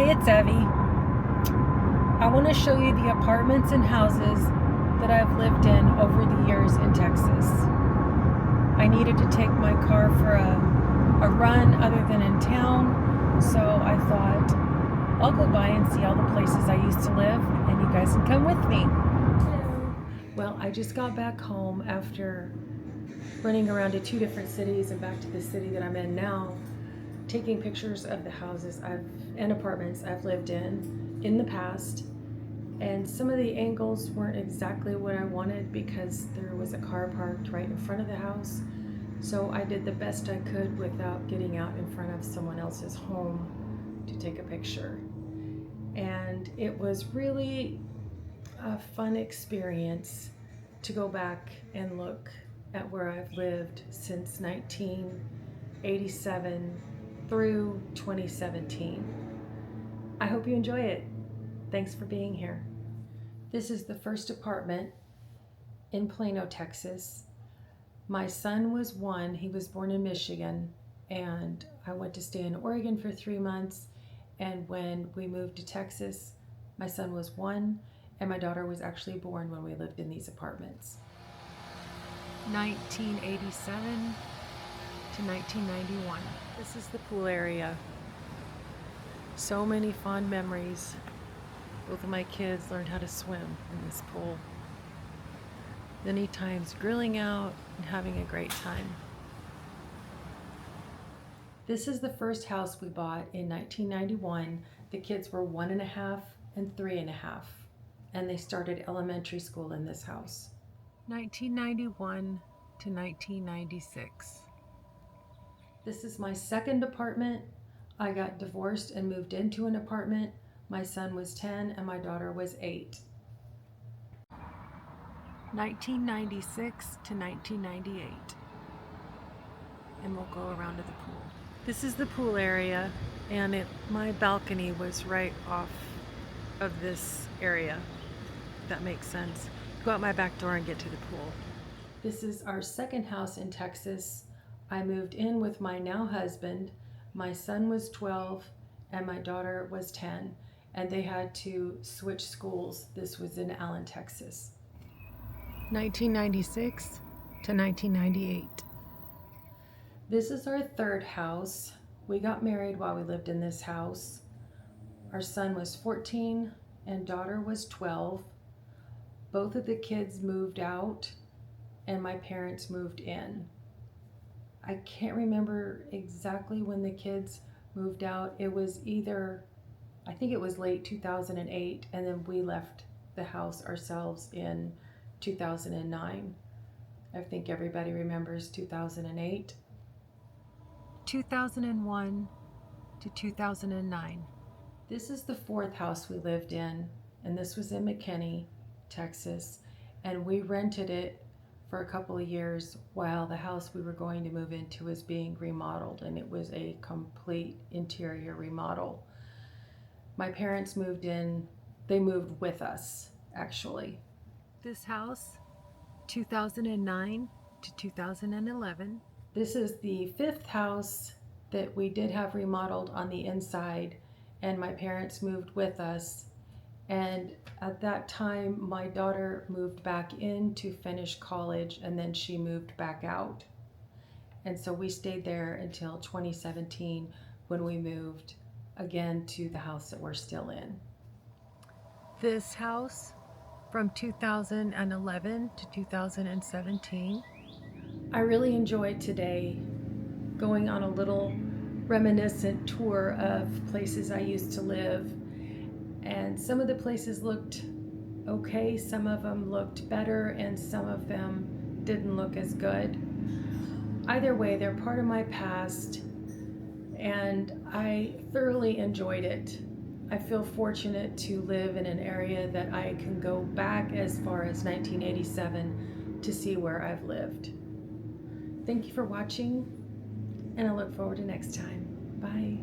Hi, it's Evie. I want to show you the apartments and houses that I've lived in over the years in Texas. I needed to take my car for a run other than in town, so I thought I'll go by and see all the places I used to live, and you guys can come with me. Well, I just got back home after running around to 2 different cities and back to the city that I'm in now, taking pictures of the houses and apartments I've lived in the past. And some of the angles weren't exactly what I wanted because there was a car parked right in front of the house. So I did the best I could without getting out in front of someone else's home to take a picture. And it was really a fun experience to go back and look at where I've lived since 1987 through 2017. I hope you enjoy it. Thanks for being here. This is the first apartment in Plano, Texas. My son was 1, he was born in Michigan, and I went to stay in Oregon for 3 months. And when we moved to Texas, my son was 1, and my daughter was actually born when we lived in these apartments. 1987 to 1991. This is the pool area. So many fond memories. Both of my kids learned how to swim in this pool. Many times grilling out and having a great time. This is the first house we bought in 1991. The kids were 1.5 and 3.5, and they started elementary school in this house. 1991 to 1996. This is my second apartment. I got divorced and moved into an apartment. My son was 10 and my daughter was 8. 1996 to 1998. And we'll go around to the pool. This is the pool area, and my balcony was right off of this area, if that makes sense. Go out my back door and get to the pool. This is our second house in Texas. I moved in with my now husband. My son was 12 and my daughter was 10, and they had to switch schools. This was in Allen, Texas. 1996 to 1998. This is our third house. We got married while we lived in this house. Our son was 14 and daughter was 12. Both of the kids moved out and my parents moved in. I can't remember exactly when the kids moved out. It was I think it was late 2008, and then we left the house ourselves in 2009. I think everybody remembers 2008. 2001 to 2009. This is the fourth house we lived in, and this was in McKinney, Texas, and we rented it for a couple of years while the house we were going to move into was being remodeled, and it was a complete interior remodel. My parents moved in, they moved with us, actually. This house, 2009 to 2011. This is the fifth house that we did have remodeled on the inside, and my parents moved with us. And at that time, my daughter moved back in to finish college, and then she moved back out. And so we stayed there until 2017 when we moved again to the house that we're still in. This house from 2011 to 2017. I really enjoyed today going on a little reminiscent tour of places I used to live. And some of the places looked okay, some of them looked better, and some of them didn't look as good. Either way, they're part of my past, and I thoroughly enjoyed it. I feel fortunate to live in an area that I can go back as far as 1987 to see where I've lived. Thank you for watching, and I look forward to next time. Bye.